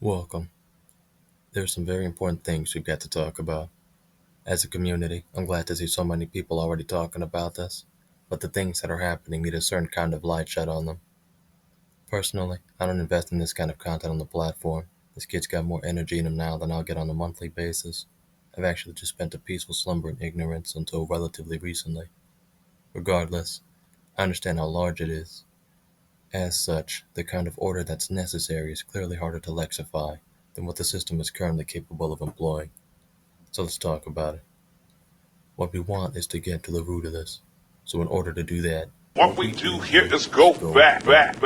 Welcome. There are some very important things we've got to talk about. As a community, I'm glad to see so many people already talking about this, but the things that are happening need a certain kind of light shed on them. Personally, I don't invest in this kind of content on the platform. This kid's got more energy in him now than I'll get on a monthly basis. I've actually just spent a peaceful slumber in ignorance until relatively recently. Regardless, I understand how large it is. As such, the kind of order that's necessary is clearly harder to lexify than what the system is currently capable of employing. So let's talk about it. What we want is to get to the root of this. So in order to do that, What we do here is go back. This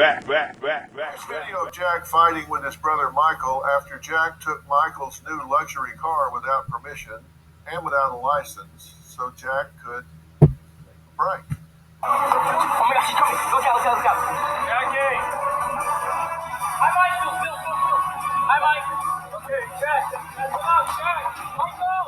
video of Jack fighting with his brother Michael after Jack took Michael's new luxury car without permission and without a license, so Jack could prank. Oh my gosh, she's coming. Look out. Jackie! Hi, Mike. Bill. Hi, Mike. Okay, Jack. Come on, Jack. Michael!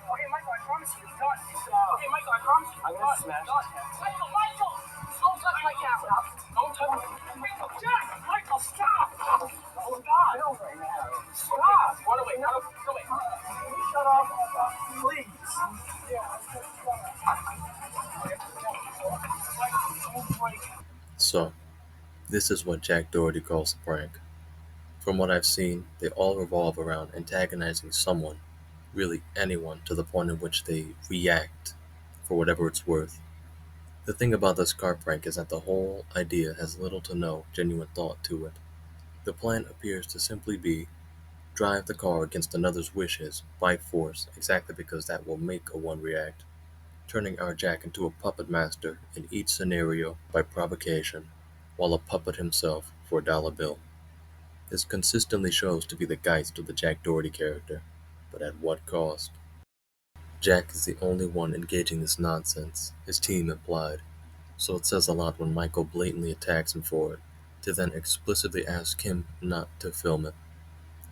Okay, Michael, I promise you it's done. Okay, Michael, I promise you it's done. Michael! Don't touch my camera. Don't touch me. Jack! Michael, stop! Oh, God. Stop! Run away. Shut up. Please. So, this is what Jack Doherty calls a prank. From what I've seen, they all revolve around antagonizing someone, really anyone, to the point in which they react for whatever it's worth. The thing about this car prank is that the whole idea has little to no genuine thought to it. The plan appears to simply be drive the car against another's wishes by force exactly because that will make a one react, turning our Jack into a puppet master in each scenario by provocation, while a puppet himself for a dollar bill. This consistently shows to be the geist of the Jack Doherty character, but at what cost? Jack is the only one engaging this nonsense, his team implied, so it says a lot when Michael blatantly attacks him for it, to then explicitly ask him not to film it.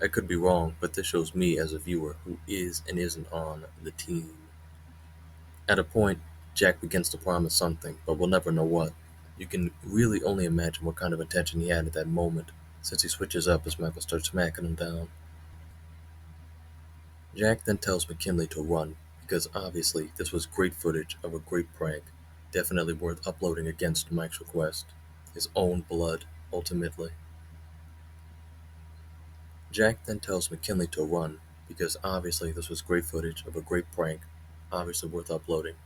I could be wrong, but this shows me as a viewer who is and isn't on the team. At a point, Jack begins to promise something, but we'll never know what. You can really only imagine what kind of intention he had at that moment, since he switches up as Michael starts smacking him down. Jack then tells McKinley to run, because obviously this was great footage of a great prank, definitely worth uploading against Mike's request. His own blood, ultimately. Jack then tells McKinley to run, because obviously this was great footage of a great prank, obviously worth uploading.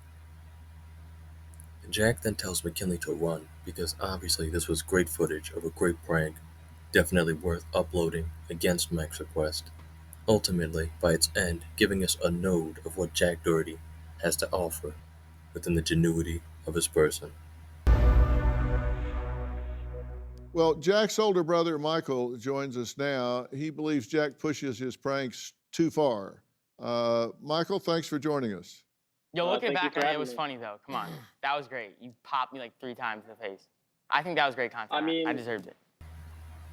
Jack then tells McKinley to run, because obviously this was great footage of a great prank, definitely worth uploading against Mike's request, ultimately, by its end, giving us a node of what Jack Doherty has to offer within the genuity of his person. Well, Jack's older brother Michael joins us now. He believes Jack pushes his pranks too far. Michael, thanks for joining us. Yo, looking Thank you back for on it, it having was me. funny, though. Come on. That was great. You popped me like 3 times in the face. I think that was great content. I mean- I deserved it.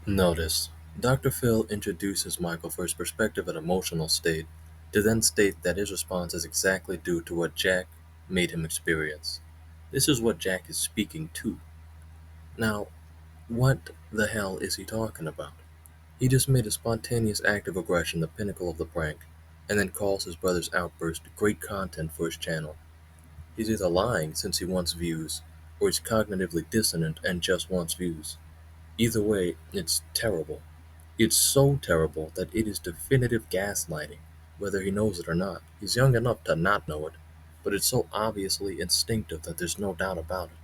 Notice, Dr. Phil introduces Michael for his perspective and emotional state, to then state that his response is exactly due to what Jack made him experience. This is what Jack is speaking to. Now, what the hell is he talking about? He just made a spontaneous act of aggression the pinnacle of the prank, and then calls his brother's outburst great content for his channel. He's either lying since he wants views, or he's cognitively dissonant and just wants views. Either way, it's terrible. It's so terrible that it is definitive gaslighting, whether he knows it or not. He's young enough to not know it, but it's so obviously instinctive that there's no doubt about it.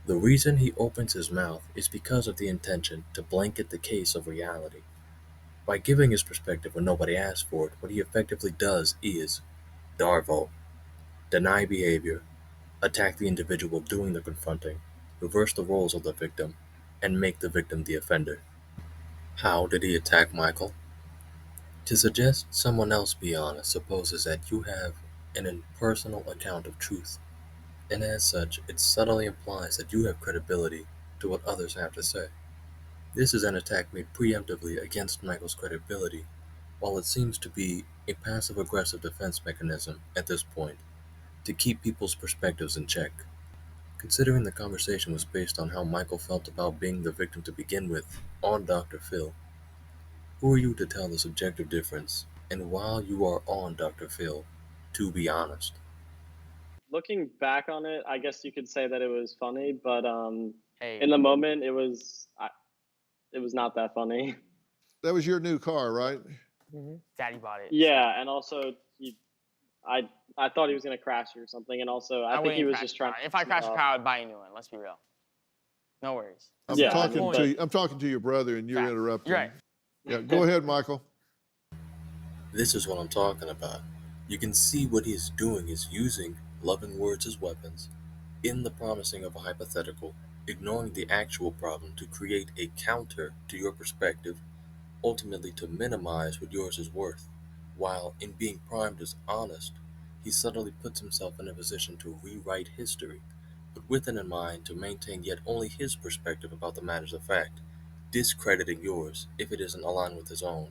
The reason he opens his mouth is because of the intention to blanket the case of reality. By giving his perspective when nobody asked for it, what he effectively does is Darvo, deny behavior, attack the individual doing the confronting, reverse the roles of the victim, and make the victim the offender. How did he attack Michael? To suggest someone else be honest supposes that you have an impersonal account of truth, and as such, it subtly implies that you have credibility to what others have to say. This is an attack made preemptively against Michael's credibility, While it seems to be a passive-aggressive defense mechanism at this point to keep people's perspectives in check. Considering the conversation was based on how Michael felt about being the victim to begin with on Dr. Phil, who are you to tell the subjective difference? And while you are on Dr. Phil, to be honest. Looking back on it, I guess you could say that it was funny, but Hey, in the moment, it was not that funny. That was your new car, right? Daddy bought it. Yeah, and also I thought he was gonna crash or something, and also I think he wouldn't was crash just the trying. car. If I crashed a car, I'd buy a new one. Let's be real. No worries. I'm Yeah, talking I mean, to you. I'm talking to your brother, and you're Facts. interrupting. You're right. Yeah, go ahead, Michael. This is what I'm talking about. You can see what he is doing is using loving words as weapons in the promising of a hypothetical, ignoring the actual problem to create a counter to your perspective, ultimately to minimize what yours is worth, while in being primed as honest, he subtly puts himself in a position to rewrite history, but with it in mind to maintain yet only his perspective about the matters of fact, discrediting yours if it isn't aligned with his own,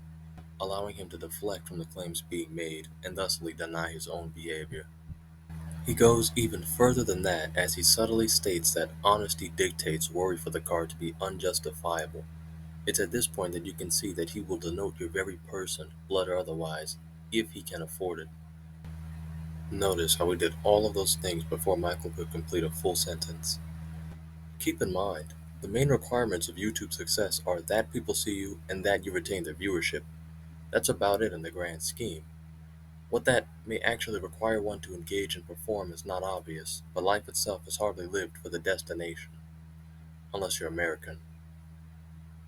allowing him to deflect from the claims being made and thusly deny his own behavior. He goes even further than that as he subtly states that honesty dictates worry for the car to be unjustifiable. It's at this point that you can see that he will denote your very person, blood or otherwise, if he can afford it. Notice how he did all of those things before Michael could complete a full sentence. Keep in mind, the main requirements of YouTube success are that people see you and that you retain their viewership. That's about it in the grand scheme. What that may actually require one to engage and perform is not obvious, but life itself is hardly lived for the destination, unless you're American.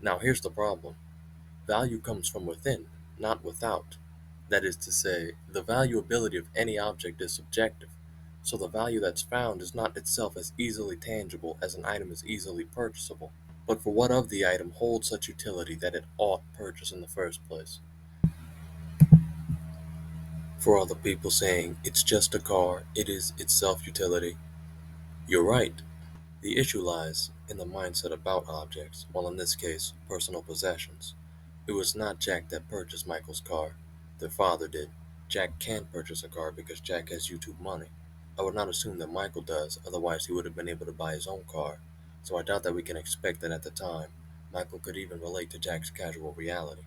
Now here's the problem. Value comes from within, not without. That is to say, the valuability of any object is subjective, so the value that's found is not itself as easily tangible as an item is easily purchasable. But for what of the item holds such utility that it ought purchase in the first place? For all the people saying, it's just a car, it is itself utility, you're right. The issue lies in the mindset about objects, while in this case, personal possessions. It was not Jack that purchased Michael's car. Their father did. Jack can purchase a car because Jack has YouTube money. I would not assume that Michael does, otherwise he would have been able to buy his own car. So I doubt that we can expect that at the time, Michael could even relate to Jack's casual reality.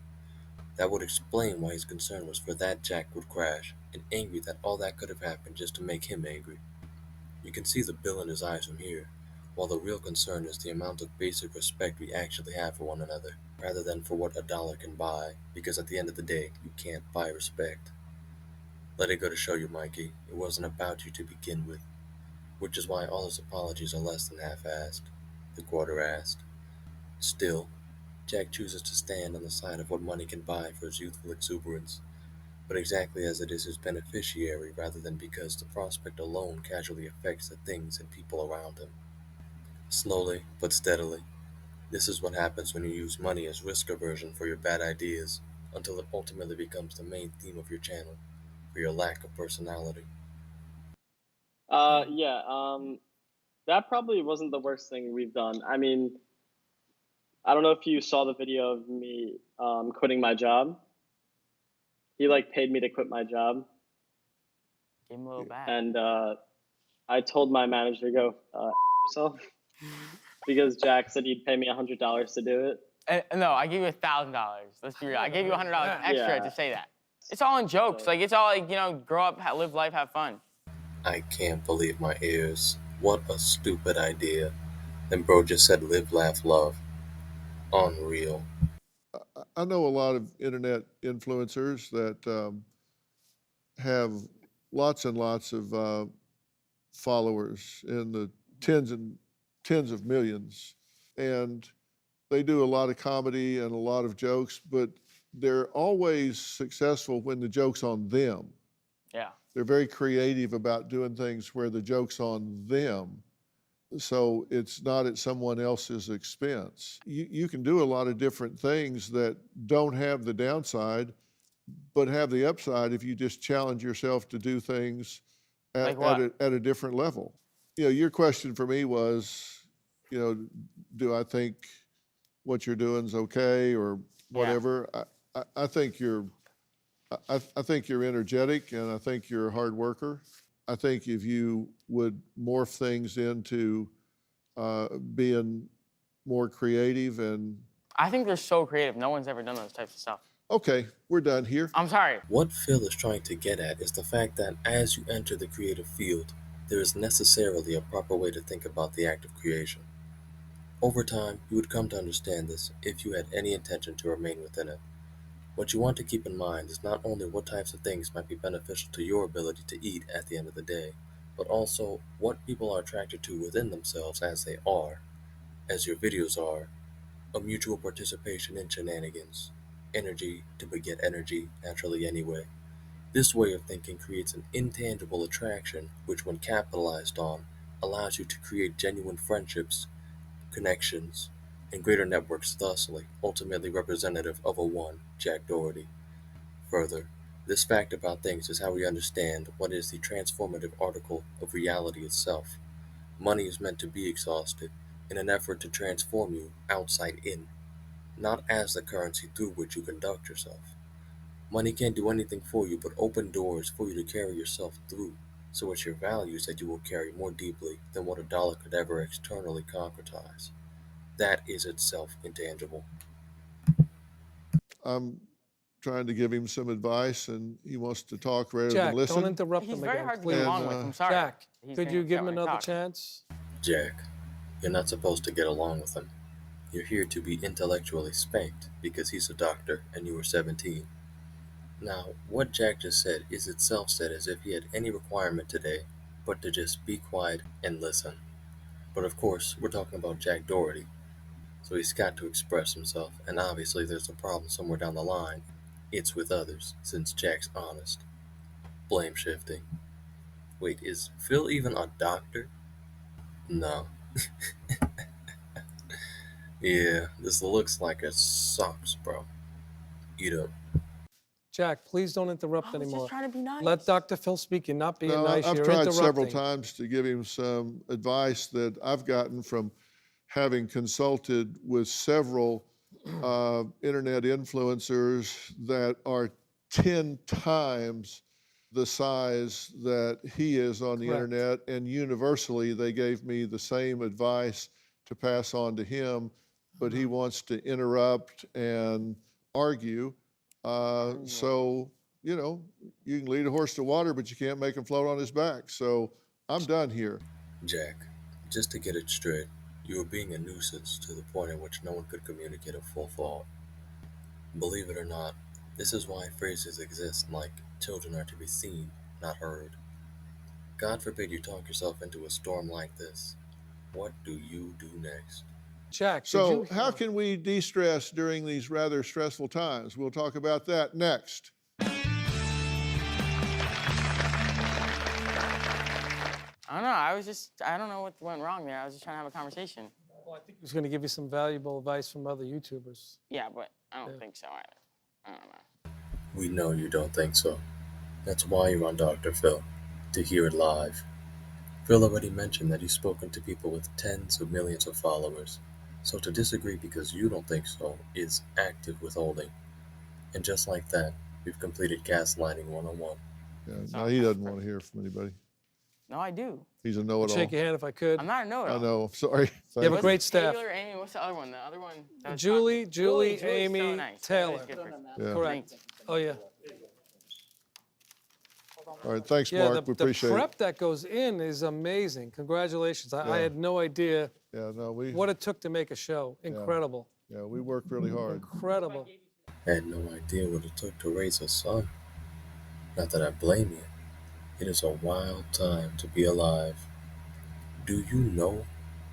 That would explain why his concern was for that Jack would crash, and angry that all that could have happened just to make him angry. You can see the bill in his eyes from here, while the real concern is the amount of basic respect we actually have for one another, rather than for what a dollar can buy, because at the end of the day, you can't buy respect. Let it go to show you, Mikey, it wasn't about you to begin with, which is why all his apologies are less than half-assed, the quarter-assed. Still, Jack chooses to stand on the side of what money can buy for his youthful exuberance, but exactly as it is his beneficiary rather than because the prospect alone casually affects the things and people around him. Slowly but steadily, this is what happens when you use money as risk aversion for your bad ideas, until it ultimately becomes the main theme of your channel, for your lack of personality. Yeah, that probably wasn't the worst thing we've done. I mean, I don't know if you saw the video of me quitting my job. He like paid me to quit my job, Give him a little back. and I told my manager to go yourself because Jack said he'd pay me $100 to do it. No, I gave you $1,000. Let's be real. I gave you $100 extra Yeah. to say that. It's all in jokes. Like, it's all like, grow up, live life, have fun. I can't believe my ears. What a stupid idea. Then bro just said live, laugh, love. Unreal. I know a lot of internet influencers that have lots and lots of followers in the tens of millions, and they do a lot of comedy and a lot of jokes, but they're always successful when the joke's on them. Yeah. They're very creative about doing things where the joke's on them, so it's not at someone else's expense. You can do a lot of different things that don't have the downside, but have the upside if you just challenge yourself to do things Like what? at a different level. Your question for me was, do I think what you're doing is okay or whatever? I think you're I think you're energetic, and I think you're a hard worker. I think if you would morph things into being more creative and... I think they're so creative. No one's ever done those types of stuff. Okay, we're done here. I'm sorry. What Phil is trying to get at is the fact that as you enter the creative field, there is necessarily a proper way to think about the act of creation. Over time, you would come to understand this if you had any intention to remain within it. What you want to keep in mind is not only what types of things might be beneficial to your ability to eat at the end of the day, but also what people are attracted to within themselves as they are, as your videos are, a mutual participation in shenanigans, energy to beget energy naturally anyway. This way of thinking creates an intangible attraction which, when capitalized on, allows you to create genuine friendships, connections, and greater networks, thusly ultimately representative of a one, Jack Doherty. Further, this fact about things is how we understand what is the transformative article of reality itself. Money is meant to be exhausted in an effort to transform you outside in, not as the currency through which you conduct yourself. Money can't do anything for you but open doors for you to carry yourself through, so it's your values that you will carry more deeply than what a dollar could ever externally concretize. That is itself intangible. I'm trying to give him some advice, and he wants to talk rather Jack, than listen. don't interrupt He's him very again, hard to please. get along with. I'm sorry. Jack, He's could gonna you upset give him when I another talk. chance? Jack, you're not supposed to get along with him. You're here to be intellectually spanked because he's a doctor and you were 17. Now, what Jack just said is itself said as if he had any requirement today but to just be quiet and listen. But of course, we're talking about Jack Doherty, so he's got to express himself, and obviously there's a problem somewhere down the line. It's with others, since Jack's honest. Blame shifting. Wait, is Phil even a doctor? No. Yeah, this looks like it sucks, bro. Eat up. Jack, please don't interrupt I was anymore. just trying to be nice. Let Dr. Phil speak. You're not being No, nice. I've You're tried several interrupting. times to give him some advice that I've gotten from having consulted with several internet influencers that are 10 times the size that he is on the Correct. internet, and universally they gave me the same advice to pass on to him, but he wants to interrupt and argue. So, you know, you can lead a horse to water, but you can't make him float on his back. So I'm done here. Jack, just to get it straight, you were being a nuisance to the point at which no one could communicate a full thought. Believe it or not, this is why phrases exist like, children are to be seen, not heard. God forbid you talk yourself into a storm like this. What do you do next? Jack, did So you... how can we de-stress during these rather stressful times? We'll talk about that next. I don't know. I don't know what went wrong there. I was just trying to have a conversation. Well, I think he was going to give you some valuable advice from other YouTubers. Yeah, but I don't think so either. I don't know. We know you don't think so. That's why you're on Dr. Phil, to hear it live. Phil already mentioned that he's spoken to people with tens of millions of followers, so to disagree because you don't think so is active withholding. And just like that, we've completed gaslighting 101. Yeah, no, he doesn't want to hear from anybody. No, I do. He's a I'd know-it-all. shake your hand if I could. I'm not a know-it-all. I know, I'm sorry. You have a What's great staff. Taylor, Amy, what's the other one? The other one? that was Julie, talking- Julie, Julie's Amy, so nice. Taylor. Julie's good person. Yeah. Correct. Oh, yeah. All right, thanks, Yeah, Mark. We the appreciate prep it. that goes in is amazing. Congratulations. I Yeah. had no idea Yeah, no, what it took to make a show. Incredible. yeah, we work really hard. Incredible. I had no idea what it took to raise a son. Not that I blame you. It is a wild time to be alive. Do you know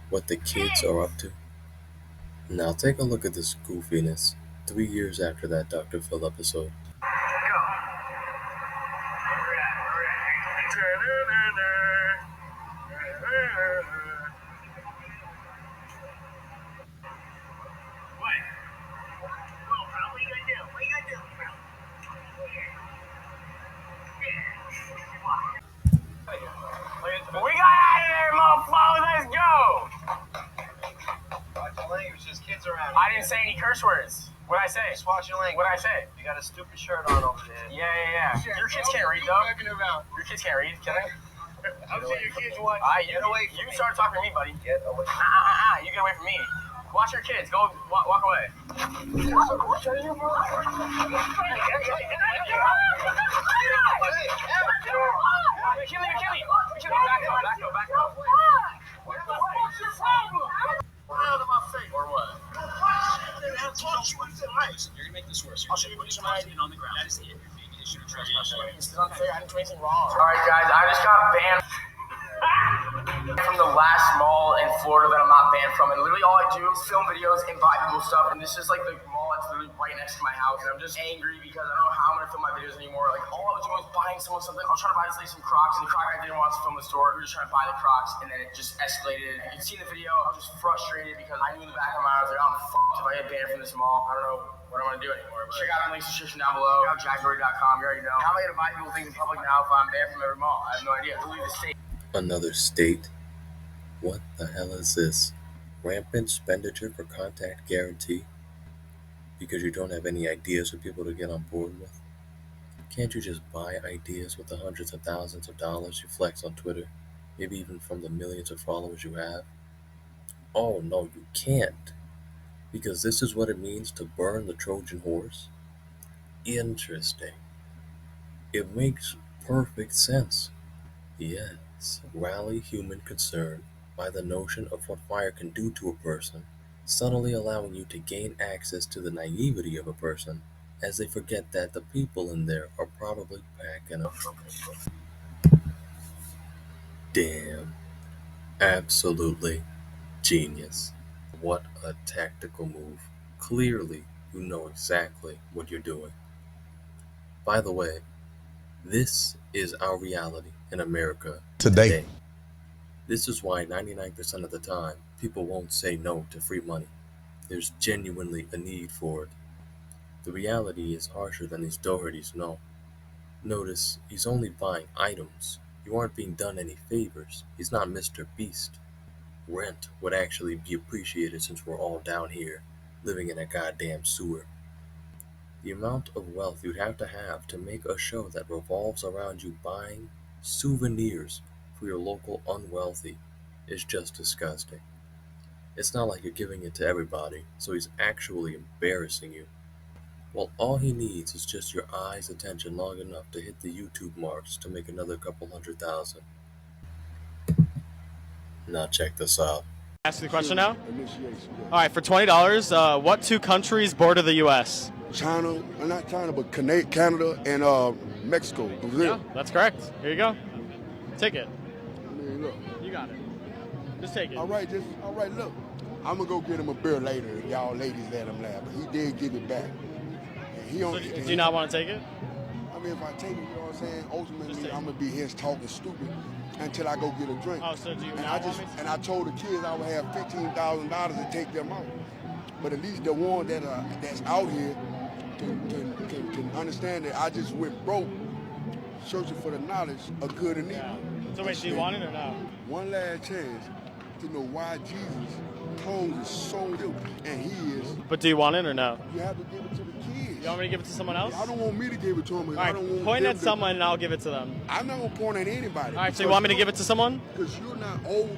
what the kids are up to? Now take a look at this goofiness 3 years after that Dr. Phil episode. We got out of there, motherfucker. Let's go. Watch language, there's kids around. I didn't say any curse words. What'd I say? Just watch your language. What'd I say? You got a stupid shirt on over there. Yeah. Your kids can't read, though. Your kids can't read, can they? I'm saying your kids want. You start talking to me, buddy. Get away. You get away from me. Watch your kids. Go walk away. Kill me. Back up. What the fuck is your problem? What am I saying? Or what? I taught you what's right. You're gonna make this worse. I'll show you what you're Trespassing on the ground. That is it. You're being an issue of trespassing. This is unfair. I didn't do anything wrong. Alright, guys. I just got banned from the last mall in Florida that I'm not banned from. And literally all I do is film videos and buy people stuff. And this is like the mall that's literally right next to my house. And I'm just angry because I don't know how I'm going to film my videos anymore. Like, all I was doing was buying someone something. I was trying to buy this lady some Crocs. And the Croc guy didn't want us to film the store. We were just trying to buy the Crocs. And then it just escalated. You can see in the video, I was just frustrated because I knew in the back of my mind, I was like, I'm fucked if I get banned from this mall. I don't know what I'm going to do anymore. But check out the links description down below. Check out jackdoherty.com. You already know. How am I going to buy people things in public now if I'm banned from every mall? I have no idea. To leave the state. Another state? What the hell is this? Rampant expenditure for contact guarantee? Because you don't have any ideas for people to get on board with? Can't you just buy ideas with the hundreds of thousands of dollars you flex on Twitter? Maybe even from the millions of followers you have? Oh no, you can't. Because this is what it means to burn the Trojan horse? Interesting. It makes perfect sense. Yes, rally human concern by the notion of what fire can do to a person, subtly allowing you to gain access to the naivety of a person, as they forget that the people in there are probably packing up. Damn. Absolutely genius. What a tactical move. Clearly, you know exactly what you're doing. By the way, this is our reality in America today. This is why 99% of the time, people won't say no to free money. There's genuinely a need for it. The reality is harsher than these Dohertys know. Notice, he's only buying items. You aren't being done any favors. He's not Mr. Beast. Rent would actually be appreciated since we're all down here, living in a goddamn sewer. The amount of wealth you'd have to make a show that revolves around you buying souvenirs for your local unwealthy is just disgusting. It's not like you're giving it to everybody, so he's actually embarrassing you. Well, all he needs is just your eyes' attention long enough to hit the YouTube marks to make another couple 100,000. Now check this out. Ask you the question now? All right, for $20, what two countries border the U.S.? China, not China, but Canada and Mexico. Yeah, that's correct. Here you go. Take it. I mean, look. You got it. Just take it. All right, look. I'm going to go get him a beer later. Y'all ladies let him laugh. But he did give it back. And he So, do you not want to take it? I mean, if I take it, you know what I'm saying? Ultimately, I'm going to be here talking stupid until I go get a drink. Oh, so do you and not want me to? And I told the kids I would have $15,000 to take them out. But at least the one that's out here can understand that I just went broke searching for the knowledge of good and evil. Yeah. So wait, do you want it or no? One last chance to know why Jesus told is so ill, and he is. But do you want it or no? You have to give it to the kids. You want me to give it to someone else? I don't want me to give it to them. All right, I don't want point them at someone and I'll give it to them. I'm not going to point at anybody. All right, so you want me to give it to someone? Because you're not old,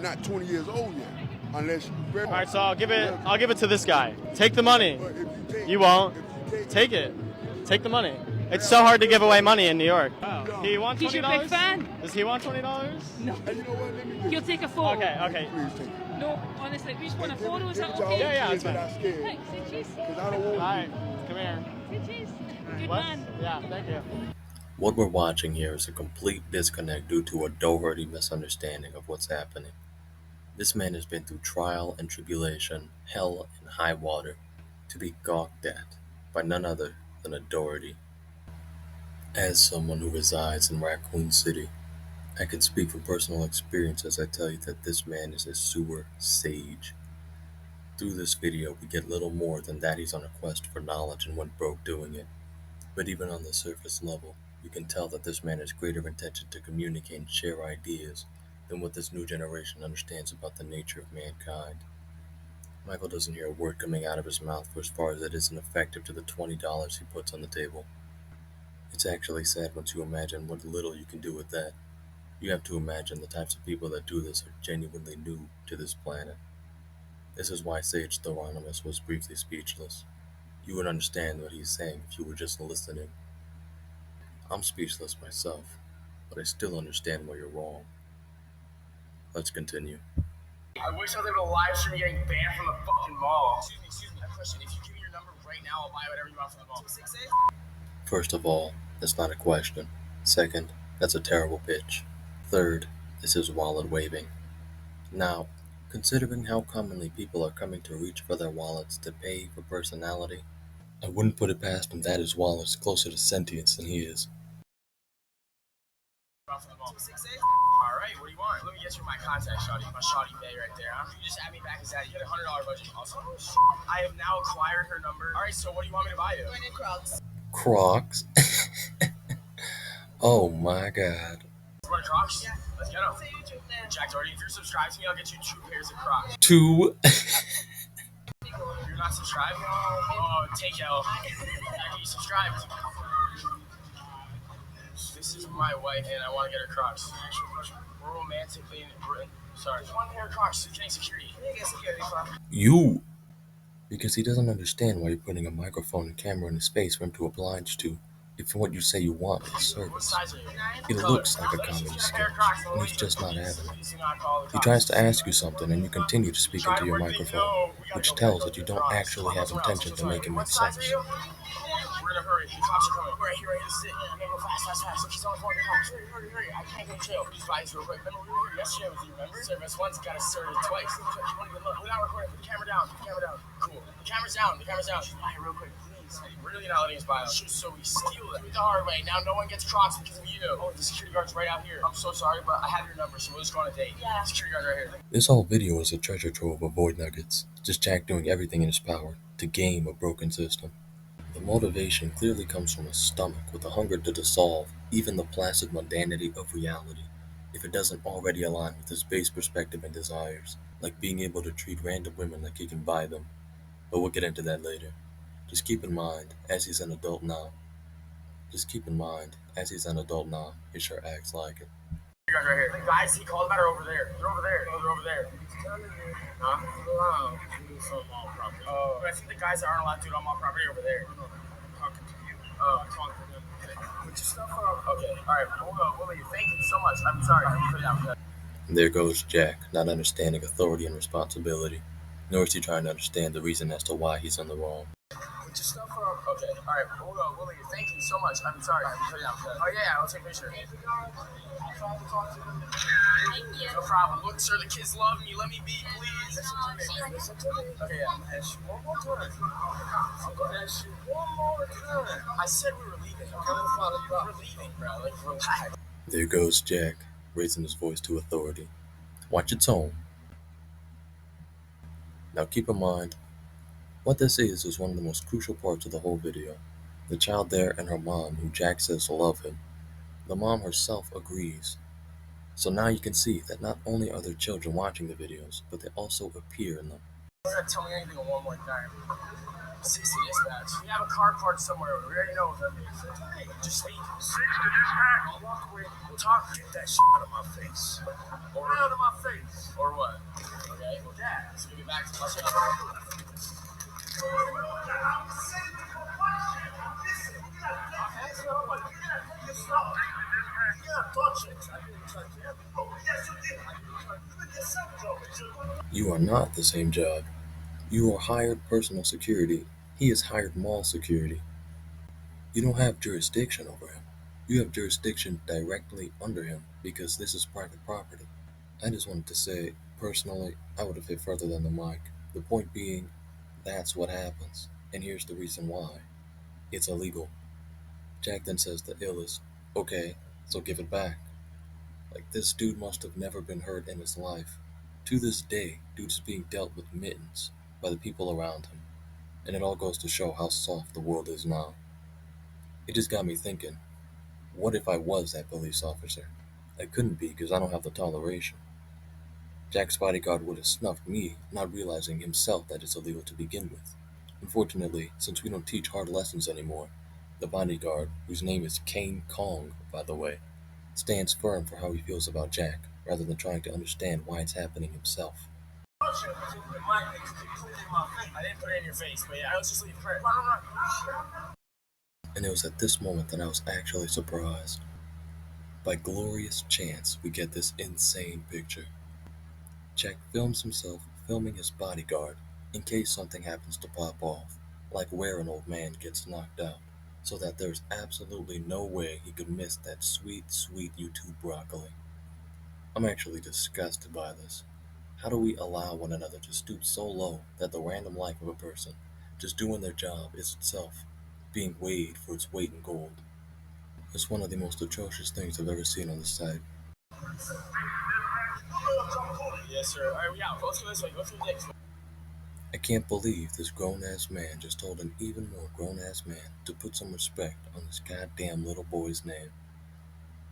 not 20 years old yet. Unless you're very. All right, so I'll give it to this guy. Take the money. You won't. Take it. Take the money. It's so hard to give away money in New York. Wow. He wants $20? He's your big fan. Does he want $20? No. Hey, you know what? Let me He'll take a photo. Okay. Please take it. No, honestly, we just want a photo. Is that okay? Yeah, it's fine. Thanks. Say cheese. Because I don't want. All right, come here. Say cheese. Good What? man. Yeah, thank you. What we're watching here is a complete disconnect due to a Doherty misunderstanding of what's happening. This man has been through trial and tribulation, hell and high water, to be gawked at by none other than a Doherty. As someone who resides in Raccoon City, I can speak from personal experience as I tell you that this man is a sewer sage. Through this video, we get little more than that he's on a quest for knowledge and went broke doing it. But even on the surface level, you can tell that this man has greater intention to communicate and share ideas than what this new generation understands about the nature of mankind. Michael doesn't hear a word coming out of his mouth for as far as it isn't effective to the $20 he puts on the table. It's actually sad once you imagine what little you can do with that. You have to imagine the types of people that do this are genuinely new to this planet. This is why Sage Thoronimus was briefly speechless. You would understand what he's saying if you were just listening. I'm speechless myself, but I still understand why you're wrong. Let's continue. I wish I was able to live stream getting banned from the fucking mall. Excuse me. A question. If you give me your number right now, I'll buy whatever you want from the mall. 268? First of all, that's not a question. Second, that's a terrible pitch. Third, this is wallet waving. Now, considering how commonly people are coming to reach for their wallets to pay for personality, I wouldn't put it past him that his wallet's closer to sentience than he is. 268? Alright, what do you want? Let me get you my contact, shawty. My shawty bay right there, huh? You just add me back as that. You get a $100 budget. Also, I have now acquired her number. Alright, so what do you want me to buy you? Going in Crocs. Crocs? Oh my god. You want Crocs? Yeah. Let's get them. Jack Doherty, if you're subscribed to me, I'll get you 2 pairs of Crocs. 2? You're not subscribed? Oh, take L. Are you subscribed? This is my wife, and I want to get her Crocs. We're romantically in Britain. Sorry. One pair of Crocs. Getting security. You! Because he doesn't understand why you're putting a microphone and camera in his face for him to oblige to, if what you say you want is service. It looks like a comedy sketch, and he's just not having it. He tries to ask you something, and you continue to speak into your microphone, which tells that you don't actually have intention to make it make sense. We're in a hurry. The cops are coming. Right here, right here. This is it. I'm gonna go fast. She's on the phone. The cops. Hurry. I can't go to jail. Just buy this real quick. Remember, we were here yesterday with you, remember? Service once, got us served twice. You won't even look. We're not recording. Put the camera down. Cool. The camera's down. Just buy it real quick, please. We're really not letting us buy it. So we steal it. Do it the hard way. Now no one gets Crocs because of you. Oh, the security guard's right out here. I'm so sorry, but I have your number, so we'll just go on a date. Yeah. Security guard's right here. This whole video is a treasure trove of void nuggets. Just Jack doing everything in his power to game a broken system. The motivation clearly comes from his stomach with a hunger to dissolve even the placid mundanity of reality, if it doesn't already align with his base perspective and desires, like being able to treat random women like he can buy them. But we'll get into that later. Just keep in mind, as he's an adult now, he sure acts like it. You guys right here. The guys he called about are over there. They're over there. They're over there. Huh? Wow. Oh, I think the guys that aren't allowed to do it on mall property are over there. I'm talking to you. Oh, I'm talking to them. Put your stuff up. Okay. All right. We'll leave. Thank you so much. I'm sorry. Put it down. There goes Jack, not understanding authority and responsibility, nor is he trying to understand the reason as to why he's in the wrong. Put your stuff up. Okay. All right. We'll leave. Thank you so much. I'm sorry. Put it down. Oh yeah. I'll take a picture. Thank you. No problem. Look, sir, the kids love me. Let me be, please. Okay, yeah. Ask you one more time. I'm gonna ask you one more time. I said we were leaving. I'm gonna follow you up. We're leaving, bro. Like, relax. There goes Jack, raising his voice to authority. Watch its tone. Now keep in mind, what this is one of the most crucial parts of the whole video. The child there and her mom, who Jack says love him. The mom herself agrees. So now you can see that not only are there children watching the videos, but they also appear in them. You're not tell me anything one more time. CC dispatch. We have a car parked somewhere. We already know. Just speak. 6 to dispatch. I'll walk away. We'll talk. Get that shit out of my face. Or out of my face. Or what? Okay. Well, Dad. Let's give it back to my shit. You are not the same job. You are hired personal security. He is hired mall security. You don't have jurisdiction over him. You have jurisdiction directly under him because this is private property. I just wanted to say, personally, I would have hit further than the mic. The point being, that's what happens. And here's the reason why. It's illegal. Jack then says the illest, okay, so give it back. Like, this dude must have never been hurt in his life. To this day, dude is being dealt with mittens by the people around him. And it all goes to show how soft the world is now. It just got me thinking, what if I was that police officer? I couldn't be because I don't have the toleration. Jack's bodyguard would have snuffed me, not realizing himself that it's illegal to begin with. Unfortunately, since we don't teach hard lessons anymore, the bodyguard, whose name is Kane Kong, by the way, stands firm for how he feels about Jack, rather than trying to understand why it's happening himself. I didn't put it in your face, but yeah, I was just leaving prayer. And it was at this moment that I was actually surprised. By glorious chance, we get this insane picture. Jack films himself filming his bodyguard in case something happens to pop off, like where an old man gets knocked out, so that there's absolutely no way he could miss that sweet, sweet YouTube broccoli. I'm actually disgusted by this. How do we allow one another to stoop so low that the random life of a person, just doing their job, is itself being weighed for its weight in gold? It's one of the most atrocious things I've ever seen on the site. Yes, sir. All right, yeah, go through this way. Go through this. I can't believe this grown-ass man just told an even more grown-ass man to put some respect on this goddamn little boy's name.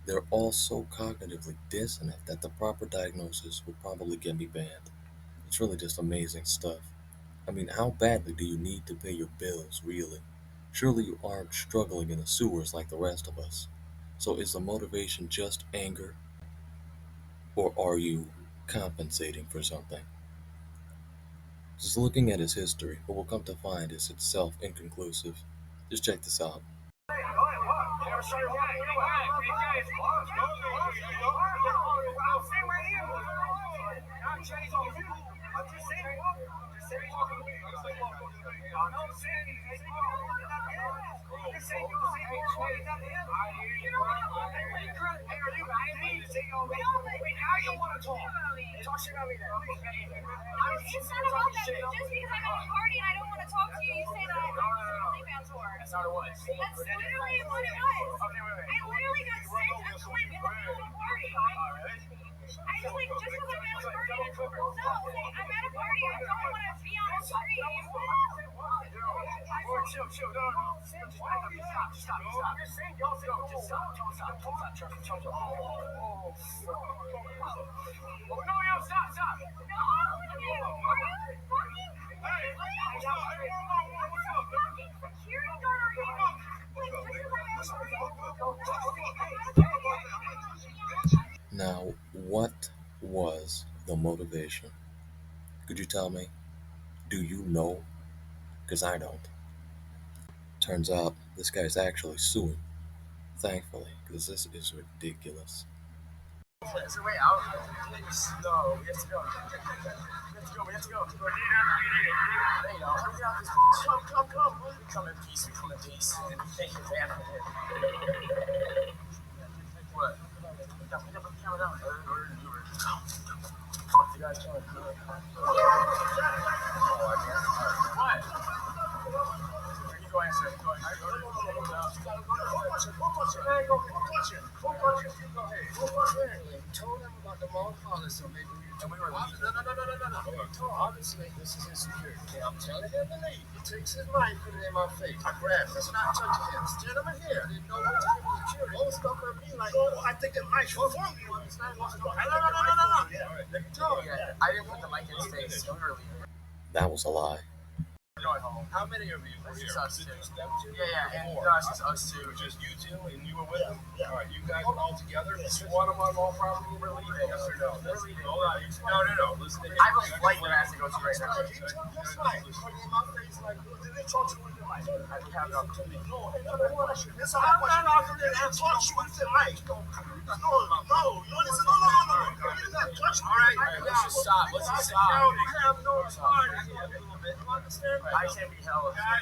They're all so cognitively dissonant that the proper diagnosis would probably get me banned. It's really just amazing stuff. I mean, how badly do you need to pay your bills, really? Surely you aren't struggling in the sewers like the rest of us. So is the motivation just anger? Or are you compensating for something? Just looking at his history, what we'll come to find is itself inconclusive. Just check this out. It's not about that. Just because I'm at a party and I don't want to talk to you, you say that I'm an OnlyFans whore. That's not what it was. That's literally what it was. I literally got sent a clip in the middle of a party. I just like, just because I'm at a party, no, like, I'm at a party, I don't want to be on a stream. Chill, no. Stop. You're saying y'all just stop. Chill. Oh, no, stop. No, are you fucking? Security guard, are you? Like, just because I'm at a party. Now, what was the motivation? Could you tell me? Do you know? Because I don't. Turns out, this guy's actually suing. Thankfully, because this is ridiculous. Is there a way out? No, we have to go. We have to go. There you go. Hurry up. Come. We come in peace. Thank you, man. What? Put the camera down. You guys can't. What? Go answer. Go told him about the mall policy, so maybe we were No. Obviously, this is his security. I'm telling him to leave. He takes his mic, put it in my face. I grabbed it. It's not touching him. This gentleman here. I didn't know what to do with security. All stuff at me like, oh, I think it might go for you. No. Let me tell you. I didn't put the mic in his face. Don't really. That was a lie. Going home. How many of you were here? Just us two. Yeah, and it's just us two. Just you two, and you were with them? Yeah. All right, you guys were all together? You want them on mall property? We're leaving. Yes or no? We're leaving. Hold on. No. Listen to him. I have a flight that I have to go to right now. That's fine. Put it in my face like, did they talk to you with the mic? I have an opportunity. No, another question. This is not an opportunity to talk to you with the mic. No. All right, let's just stop. I have no authority here. I can't be held. I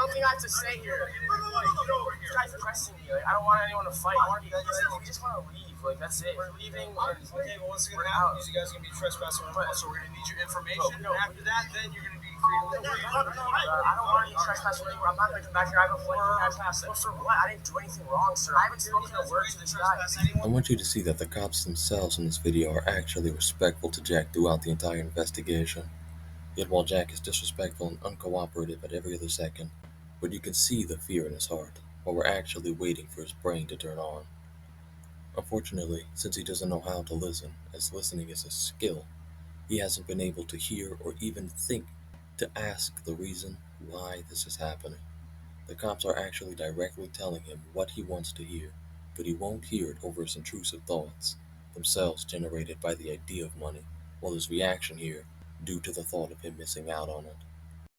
don't think I have to stay here. This guy's pressing me. Like, I don't want anyone to fight. We just want to leave. Like, that's it. We're leaving. Okay, well, what's going to happen is you guys are going to be trespassing on us, so we're going to need your information. And after that, then you're going to be free to leave. I don't want any trespassing anywhere. I'm not going to come back here. I have a flight to pass it. For what? I didn't do anything wrong, sir. I haven't spoken a word to this guy. I want you to see that the cops themselves in this video are actually respectful to Jack throughout the entire investigation. Yet while Jack is disrespectful and uncooperative at every other second, but you can see the fear in his heart, while we're actually waiting for his brain to turn on. Unfortunately, since he doesn't know how to listen, as listening is a skill, He hasn't been able to hear or even think to ask the reason why this is happening. The cops are actually directly telling him what he wants to hear, but he won't hear it over his intrusive thoughts, themselves generated by the idea of money, while his reaction here due to the thought of him missing out on it.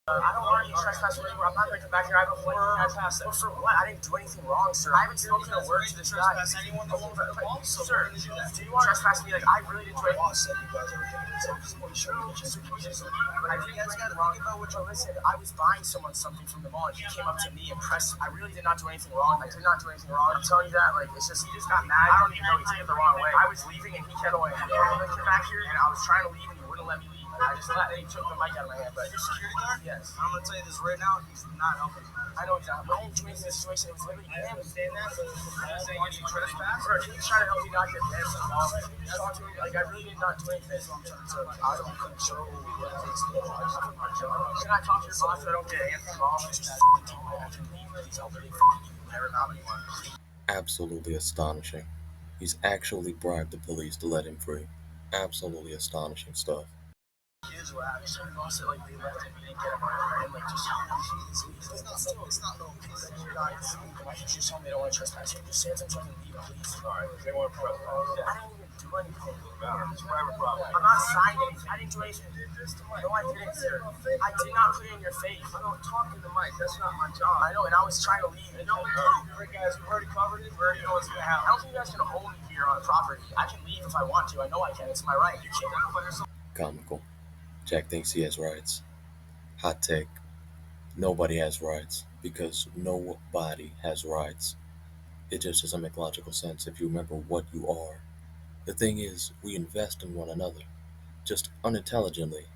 I don't want you trespassing anymore. I'm not going to come back here. I have a warrant. But for what? I didn't do anything wrong, sir. I haven't spoken a word to this guy. Anyone that won't sir, do you want to trespass me? Like, I really didn't do anything. But I didn't do anything wrong. Listen, I was buying someone something from the mall, and he came up to me and pressed. I really did not do anything wrong. I did not do anything wrong. I'm telling you that. Like, it's just, he just got mad. I don't even know. He took it the wrong way. I was leaving, and he kept going. I came back here, and I was trying to leave, and he wouldn't let me leave. I just let he took the mic out of my hand. But your security guard? Yes. I'm gonna tell you this right now. He's not helping. I know he's not. But I didn't do anything in this situation. It was literally him. I understand that. But I'm saying you trespass. Bro, he's trying to help me not get banned from the mall. Just talk to me. Like, I really did not do anything. So I'm trying to. I don't control what it takes to do. I just put my job. Can I talk to your boss so I don't get banned from the mall? I can leave. He's helping me. Never not anymore. Absolutely astonishing. He's actually bribed the police to let him free. Absolutely astonishing stuff. Kids were actually lost it, like they left him, we didn't get him right, and like just it's not no kids that you guys why can't you just tell me they don't want to trespass you? Just say it's something leave, please. Alright, they want to trespass. I didn't even do anything. It's private property. I'm not signing anything. I didn't do anything. No, I didn't, sir. I did not put it in your face. I don't talk to the mic. That's not my job. I know, and I was trying to leave. And no, guys, we've already covered it. We already know what's gonna happen. I don't think you guys can hold me here on property. I can leave if I want to. I know I can. It's my right. You can't identify yourself. Comical. Jack thinks he has rights. Hot take. Nobody has rights, because nobody has rights. It just doesn't make logical sense if you remember what you are. The thing is, we invest in one another, just unintelligently,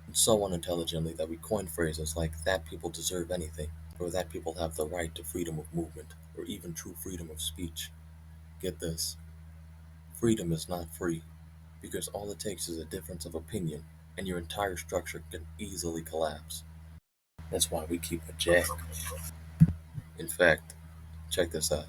and so unintelligently that we coin phrases like that people deserve anything, or that people have the right to freedom of movement, or even true freedom of speech. Get this. Freedom is not free, because all it takes is a difference of opinion, and your entire structure can easily collapse. That's why we keep a Jack. In fact, check this out.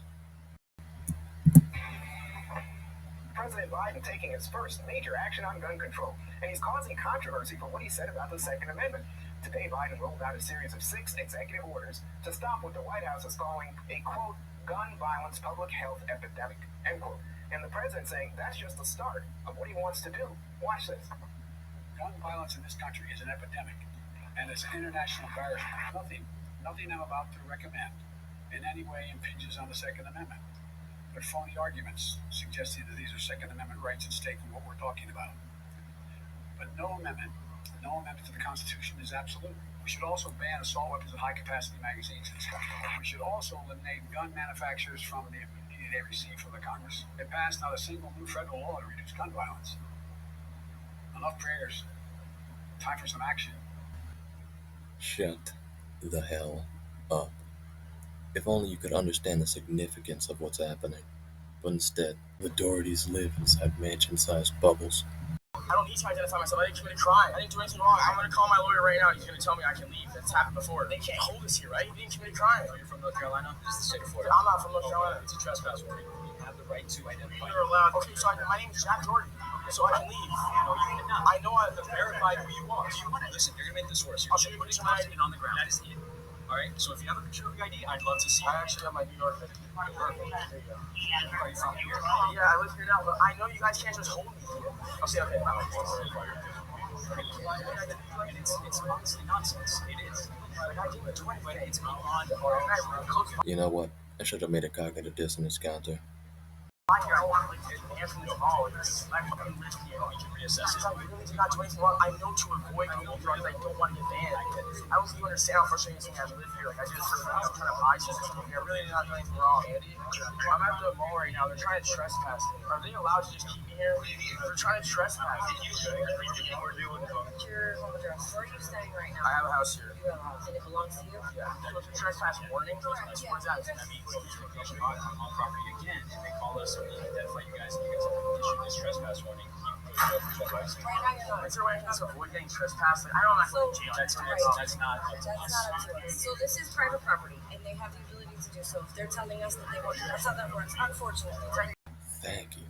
President Biden taking his first major action on gun control, and he's causing controversy for what he said about the Second Amendment. Today, Biden rolled out a series of 6 executive orders to stop what the White House is calling a, quote, gun violence public health epidemic, end quote. And the president saying that's just the start of what he wants to do. Watch this. Gun violence in this country is an epidemic, and it's an international embarrassment. Nothing I'm about to recommend in any way impinges on the Second Amendment. They're phony arguments suggesting that these are Second Amendment rights at stake in what we're talking about. But no amendment to the Constitution is absolute. We should also ban assault weapons and high-capacity magazines in this country. We should also eliminate gun manufacturers from the immunity they receive from the Congress. They passed not a single new federal law to reduce gun violence. Enough prayers. Time for some action. Shut the hell up. If only you could understand the significance of what's happening. But instead, the Dohertys live inside mansion-sized bubbles. I don't need to identify myself. I didn't commit a crime. I didn't do anything wrong. I'm going to call my lawyer right now. He's going to tell me I can leave. That's happened before. They can't hold us here, right? You didn't commit a crime. So you're from North Carolina? This is the state of Florida. I'm not from North Carolina. It's a trespass warning. You have the right to identify. You're allowed. Okay, so my name is Jack Doherty. So I can leave. No, you cannot. I know I've verified who you are. You want to listen? You're going to make this worse. I'll show you putting my ID on the ground. That is it. All right. So if you have a picture of your ID, I'd love to see. I actually have my New York ID. Perfect. There you go. Are you from here? Yeah, I live here now, but I know you guys can't just hold me here. Okay. It's honestly nonsense. It is. Like, I didn't do anything. It's beyond. You know what? I should have made a cognitive dissonance counter. I don't want to get Anthony Hall. It's like fucking rich here. We can reassess it. I really did not do anything wrong. I know to avoid illegal drugs. I don't want to get banned. I don't even understand how frustrating it's I live here. Like, I did it for I'm trying to buy something here. I really did not do anything wrong, Andy. I'm at the mall right now. They're trying to trespass me. Are they allowed to just keep me here? They're trying to trespass me. We're doing it. What's your home address? Where are you staying right now? I have a house here. You have a house, and it belongs to you? Yeah. So it's a trespass warning. What is that? That means that you on property again, and they call us and we identify you guys, and you guys have issued this trespass warning. Is there a way I can just avoid getting trespassed? Like, I don't know. That's not up to us. So this is private property, and they have the ability to do so. If they're telling us that they want, that's how that works. Unfortunately. Thank you.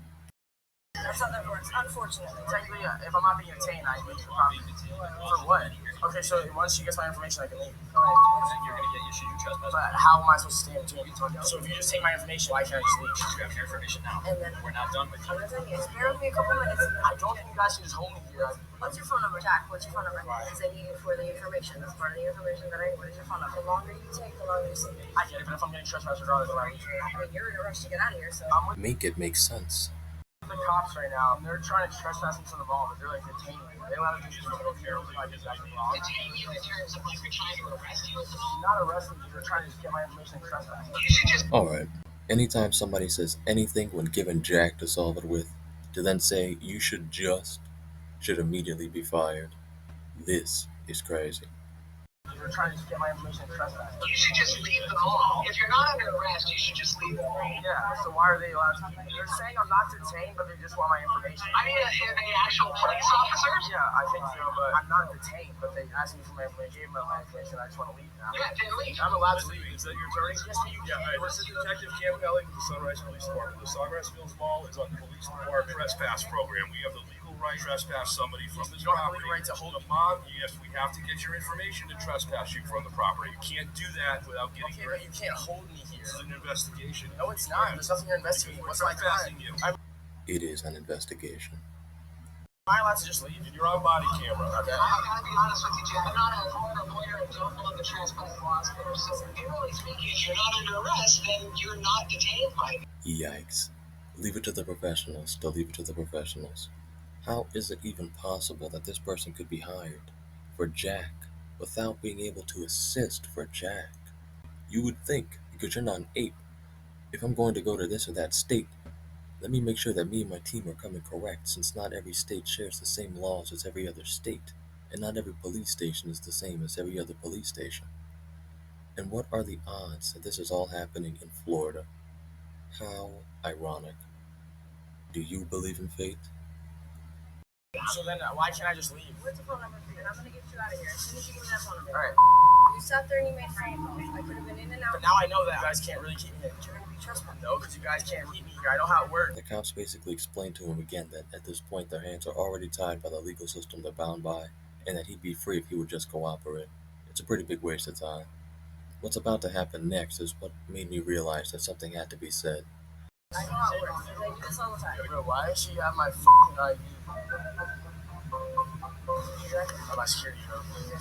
That's how that works, unfortunately. Technically, if I'm not being detained, I leave the property. For what? Okay, so once she gets my information, I can leave. Correct. You're gonna get issued trespass. But how am I supposed to stay in between? So if you just take my information, why can't I just leave? You have your information now. And then We're not done with you. I'm not done yet. Bear with me a couple minutes. I don't think you guys should just hold me here. What's your phone number, Jack? What's your phone number? Because I need it for the information. That's part of the information that I. What is your phone number? The longer you take, the longer you stay. I get it, but if I'm getting trespassed regardless, I'm not leaving. I mean, you're in a rush to get out of here, so. I'm with Make it make sense. the cops right now. They're trying to trespass me from the mall, but they're like detaining me. They don't have to do anything over here. Like exactly wrong. Detain you in terms of like we're trying to arrest you. Not arresting you. They're trying to just get my information and trespass. Alright, anytime somebody says anything when given Jack to solve it with, to then say you should immediately be fired. This is crazy. They're trying to just get my information and trespass. You should just leave the mall. If you're not under arrest, you should just leave the mall. Yeah, so why are they allowed to? They're saying I'm not detained, but they just want my information. I mean, are they actual police officers? Yeah, I think so, but I'm not detained, but they asked me for my information, gave me my information, I just want to leave now. Yeah, then leave. I'm allowed to leave. Is that your attorney? Yes, but you Yeah, this is Detective Cam Kelly with the Sunrise Police Department. The Sunrise Hills Mall is on the Police Department trespass program. We have the legal right to trespass somebody from the property. Right to hold a bond. Yes, we have to get your information to trespass you from the property. You can't do that without getting your. You can't hold me here. This is an investigation. No, it's not. There's nothing you're investigating. What's my crime? It is an investigation. Am I allowed to just leave? You're on body camera. Okay. I gotta be honest with you, Jack. I'm not a lawyer and don't know the trespass laws. So generally speaking, if you're not under arrest, then you're not detained by me. Yikes. Leave it to the professionals. To leave it to the professionals. How is it even possible that this person could be hired for Jack without being able to assist for Jack? You would think, because you're not an ape, if I'm going to go to this or that state, let me make sure that me and my team are coming correct, since not every state shares the same laws as every other state, and not every police station is the same as every other police station. And what are the odds that this is all happening in Florida? How ironic. Do you believe in fate? So then, why can't I just leave? What's the phone number for you? And I'm gonna get you out of here as soon as you give me that phone number. Alright. You sat there and you made phone calls. I could have been in and out. But now I know that you guys can't really keep me here. You're gonna be trespassed. No, because you guys can't keep me here. I know how it works. The cops basically explained to him again that at this point their hands are already tied by the legal system they're bound by, and that he'd be free if he would just cooperate. It's a pretty big waste of time. What's about to happen next is what made me realize that something had to be said. I know how it works. I do this all the time. Bro, why does she have my fucking ID? My security code. You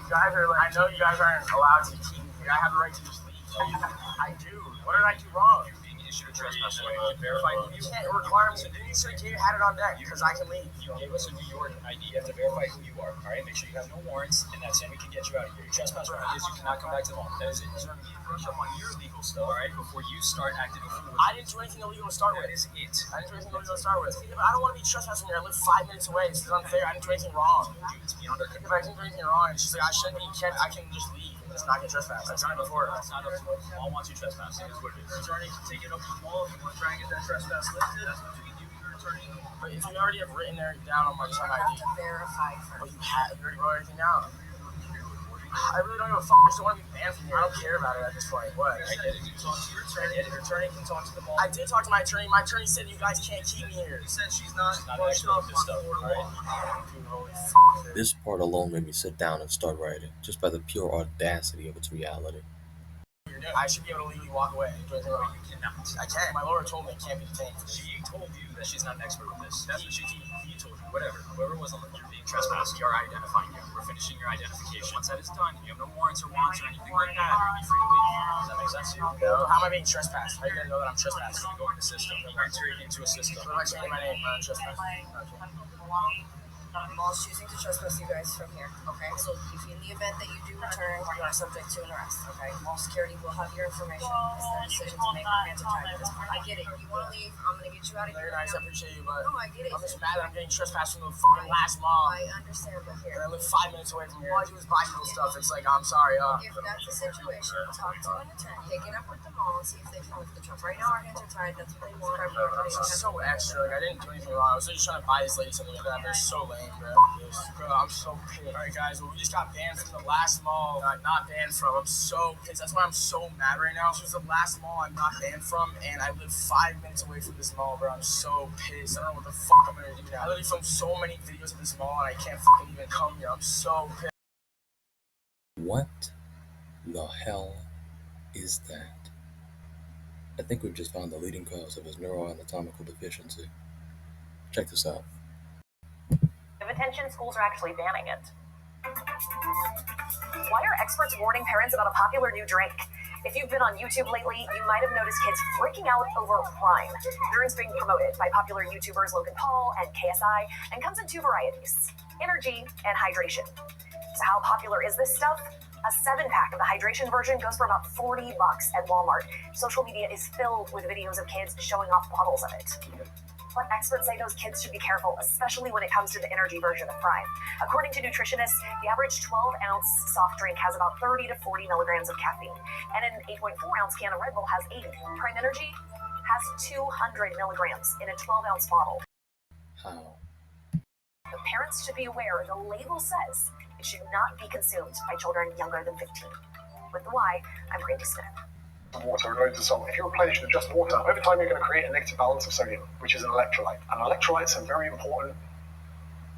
guys are like, I know you guys aren't allowed to keep me here. I have the right to just leave. I do. What did I do wrong? Being issued a trespass warning. You can't require me. You said you had it on deck because I can leave. You gave us a New York ID. You have to verify who you are. All right, make sure you have no warrants, and that's it. We can get you out of here. Your trespass warning is you cannot come back to the mall. That is it. You're going to brush up on your legal stuff, all right, before you start acting a fool. I didn't do anything illegal to start with. That is it. I didn't do anything illegal to start with. I don't want to be trespassing here. I live 5 minutes away. This is unfair. I didn't do anything wrong. It's beyond our If I didn't do anything wrong, she's like, I shouldn't be. I can just leave. It's not get trespassed. I've done it before. That's not up to the mall wants you trespassing. Is what it is. Attorney can take it up to the mall if you want to try and get that trespass lifted. That's what you can do with your attorney. But if you already have written there down on my ID, have to verify but first. you already wrote everything down. I really don't give a fuck. I just don't want to be banned from here. I don't care about it at this point. What? I get it. You talk to your attorney. Your attorney can talk to the mall. I did talk to my attorney. My attorney said you guys can't keep me here. He said she's not an expert with this stuff. All right. This part alone made me sit down and start writing, just by the pure audacity of its reality. I should be able to legally walk away. You cannot. I can't. My lawyer told me I can't be detained. She told you that she's not an expert with this. That's what he told you. Whatever. Whoever was on the you're being trespassed, we are identifying you. We're finishing your identification. Once that is done, you have no warrants or wants or anything like that. You're going to be free to leave. Does that make sense to you? No. How am I being trespassed? How are you going to know that I'm trespassed? You go in the system. Enter it into a system. What if I change my name? I'm trespassed. Mall's choosing to trespass you guys from here, okay? So if in the event that you do return, you are subject to an arrest, okay? Mall security will have your information. It's their decision to make. Our hands are tied at this point. I get it. You want to leave, I'm going to get you out of here. Very nice, I appreciate you, but No, I get it. I'm just mad that I'm getting trespassed from the fucking last mall. I understand, but And here. I live 5 minutes away from here. All I do is buy people stuff. It's like, I'm sorry, If that's the situation, talk to an attorney. Take it up with the mall and see if they can lift the trust. Right now, our hands are tied. That's what they want. It's just so extra. Like, I didn't do anything wrong. I was just trying to buy this lady something like that. They're so lame. bro. Bro, I'm so pissed. Alright, guys, well, we just got banned from the last mall not banned from. I'm so pissed. That's why I'm so mad right now. This was the last mall I'm not banned from, and I live 5 minutes away from this mall, bro. I'm so pissed. I don't know what the fuck I'm gonna do now. I literally filmed so many videos of this mall, and I can't fucking even come here. I'm so pissed. What the hell is that? I think we've just found the leading cause of his neuroanatomical deficiency. Check this out. Of attention, schools are actually banning it. Why are experts warning parents about a popular new drink? If you've been on YouTube lately, you might have noticed kids freaking out over Prime. The drink's being promoted by popular YouTubers Logan Paul and KSI and comes in 2 varieties, energy and hydration. So how popular is this stuff? A 7-pack of the hydration version goes for about $40 at Walmart. Social media is filled with videos of kids showing off bottles of it. But experts say those kids should be careful, especially when it comes to the energy version of Prime. According to nutritionists, the average 12-ounce soft drink has about 30 to 40 milligrams of caffeine, and an 8.4-ounce can of Red Bull has 80. Prime Energy has 200 milligrams in a 12-ounce bottle. How? The parents should be aware the label says it should not be consumed by children younger than 15. With the why, I'm Brandy Smith. Water and loads of salt. If you replenish with just water, over time you're going to create a negative balance of sodium, which is an electrolyte. And electrolytes are very important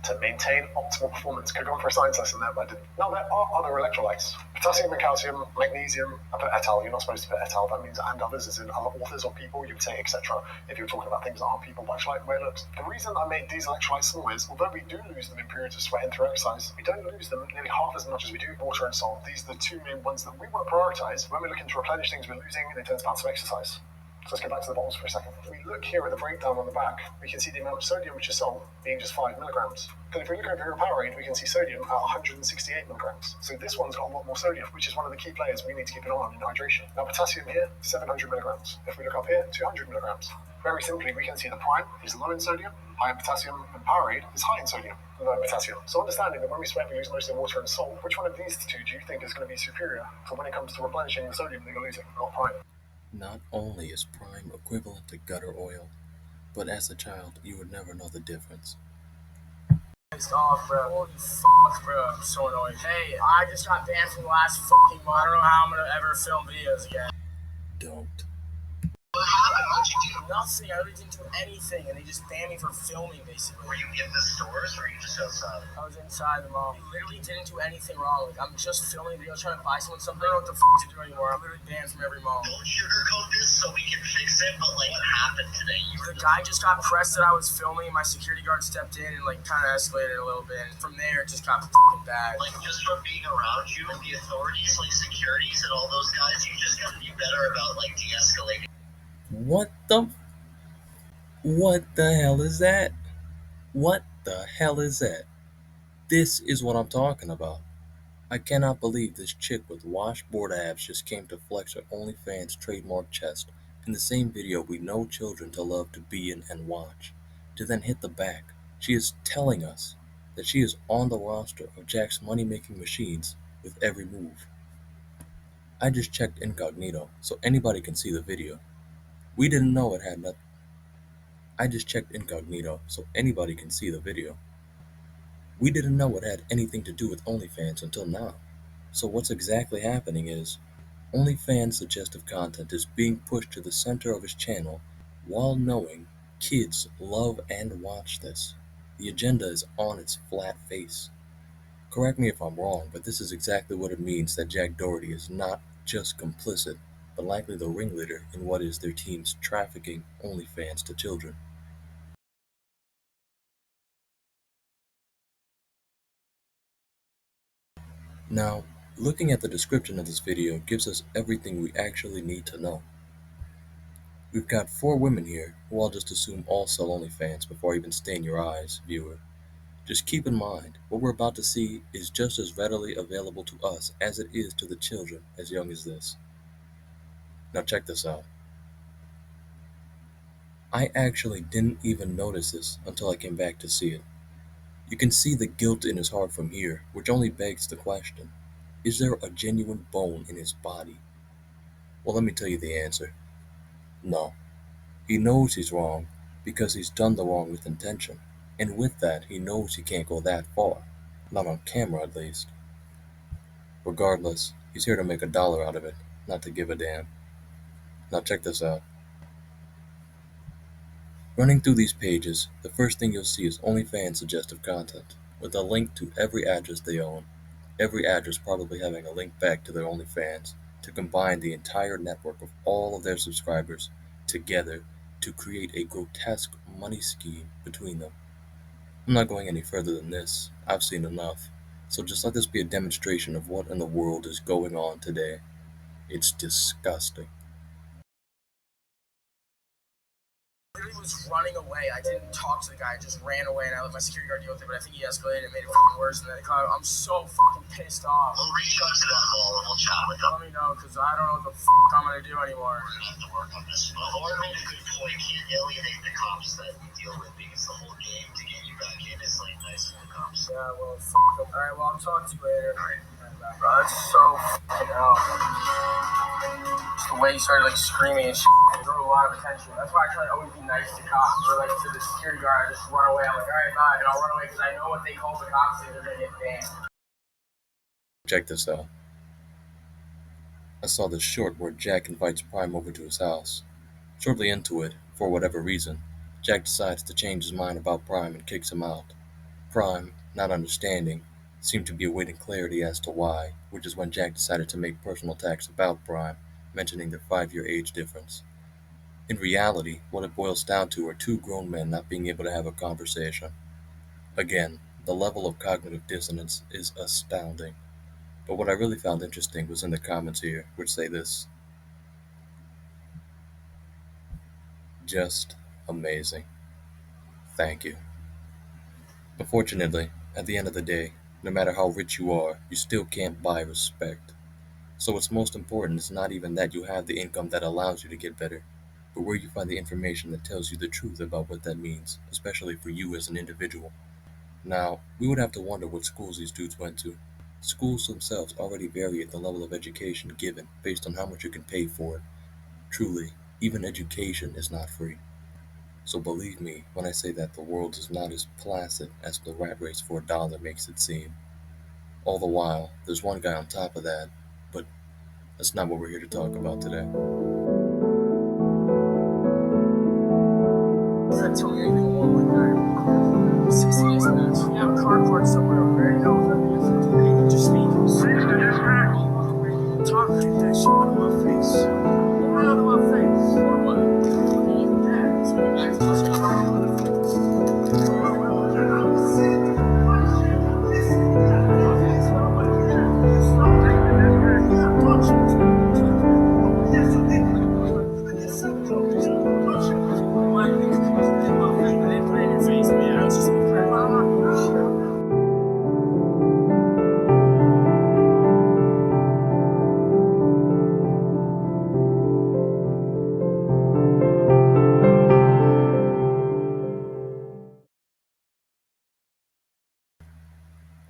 to maintain optimal performance. Could go on for a science lesson there, but I didn't. Now, there are other electrolytes. Potassium and calcium, magnesium, I put etal. You're not supposed to put etal. That means and others, as in other authors or people, you would say etc. If you're talking about things that aren't people, but actually like the way it looks. The reason I made these electrolytes small is, although we do lose them in periods of sweat and through exercise, we don't lose them nearly half as much as we do water and salt. These are the 2 main ones that we want to prioritize when we're looking to replenish things we're losing in intense bouts of exercise. So let's go back to the bottles for a second. If we look here at the breakdown on the back, we can see the amount of sodium, which is salt, being just 5 milligrams. But if we look over here at Powerade, we can see sodium at 168 milligrams. So this one's got a lot more sodium, which is one of the key players we need to keep an eye on in hydration. Now potassium here, 700 milligrams. If we look up here, 200 milligrams. Very simply, we can see the Prime is low in sodium, high in potassium, and Powerade is high in sodium, low in potassium. So understanding that when we sweat, we lose mostly water and salt, which one of these 2 do you think is going to be superior for when it comes to replenishing the sodium that you're losing, not Prime? Not only is Prime equivalent to gutter oil, but as a child, you would never know the difference. Pissed off, bro. Holy fuck, bro. I'm so annoyed. Hey, I just got banned from the last fucking month. I don't know how I'm gonna ever film videos again. Don't. What happened? What'd you do? Nothing. I really didn't do anything, and they just banned me for filming, basically. Were you in the stores or were you just outside? I was inside the mall. I literally didn't do anything wrong. Like, I'm just filming videos, trying to buy someone something. I don't know what the fuck to do anymore. I'm literally banned from every mall. Don't sugarcoat this so we can fix it, but like, what happened today? The guy just got pressed that I was filming, and my security guard stepped in and like kind of escalated a little bit. And from there, it just got fucking bad. Like, just from being around you and the authorities, like securities and all those guys, you just gotta be better about like de-escalating. What the hell is that? What the hell is that? This is what I'm talking about. I cannot believe this chick with washboard abs just came to flex her OnlyFans trademark chest in the same video we know children to love to be in and watch, to then hit the back. She is telling us that she is on the roster of Jack's money-making machines with every move. I just checked incognito so anybody can see the video. We didn't know it had nothing. I just checked incognito so anybody can see the video. We didn't know it had anything to do with OnlyFans until now. So what's exactly happening is, OnlyFans suggestive content is being pushed to the center of his channel while knowing kids love and watch this. The agenda is on its flat face. Correct me if I'm wrong, but this is exactly what it means that Jack Doherty is not just complicit, but likely the ringleader in what is their team's trafficking OnlyFans to children. Now, looking at the description of this video gives us everything we actually need to know. We've got 4 women here who I'll just assume all sell OnlyFans before I even stain your eyes, viewer. Just keep in mind, what we're about to see is just as readily available to us as it is to the children as young as this. Now check this out. I actually didn't even notice this until I came back to see it. You can see the guilt in his heart from here, which only begs the question, is there a genuine bone in his body? Well, let me tell you the answer. No. He knows he's wrong because he's done the wrong with intention. And with that, he knows he can't go that far. Not on camera, at least. Regardless, he's here to make $1 out of it, not to give a damn. Now check this out. Running through these pages, the first thing you'll see is OnlyFans suggestive content, with a link to every address they own. Every address probably having a link back to their OnlyFans, to combine the entire network of all of their subscribers together to create a grotesque money scheme between them. I'm not going any further than this. I've seen enough. So just let this be a demonstration of what in the world is going on today. It's disgusting. Literally was running away. I didn't talk to the guy. I just ran away, and I let my security guard deal with it. But I think he escalated and made it fucking worse. And then I'm so fucking pissed off. We'll reach out to that mall and we'll chat with them. Let me know, because I don't know what the fuck I'm gonna do anymore. We're gonna have to work on this. Lauren made a good point. You can't alienate the cops that you deal with because the whole game to get you back in is like nice to the cops. Yeah, well, fuck them. All right, well, I'll talk to you later. All right. Bro, that's so fucking out. Just the way he started like screaming and shit. It drew a lot of attention. That's why I try to always be nice to cops. Or like to the security guard, I just run away. I'm like, all right, bye. And I'll run away because I know what they call the cops and they're gonna get banned. Check this out. I saw this short where Jack invites Prime over to his house. Shortly into it, for whatever reason, Jack decides to change his mind about Prime and kicks him out. Prime, not understanding, seemed to be awaiting clarity as to why, which is when Jack decided to make personal attacks about Prime, mentioning their 5-year age difference. In reality, what it boils down to are two grown men not being able to have a conversation. Again, the level of cognitive dissonance is astounding. But what I really found interesting was in the comments here, which say this: just amazing. Thank you. But fortunately, at the end of the day, no matter how rich you are, you still can't buy respect. So what's most important is not even that you have the income that allows you to get better, but where you find the information that tells you the truth about what that means, especially for you as an individual. Now, we would have to wonder what schools these dudes went to. Schools themselves already vary at the level of education given based on how much you can pay for it. Truly, even education is not free. So believe me when I say that the world is not as placid as the rat race for $1 makes it seem. All the while, there's one guy on top of that, but that's not what we're here to talk about today. Tell me anything more like that. 60 years minutes. You have a carport somewhere over there. You know, just speak. Talk like that shit out of my face. Right out of my face. Or what? Yeah, so we're back to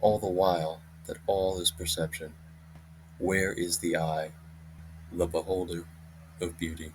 All the while that all is perception. Where is the eye, the beholder of beauty?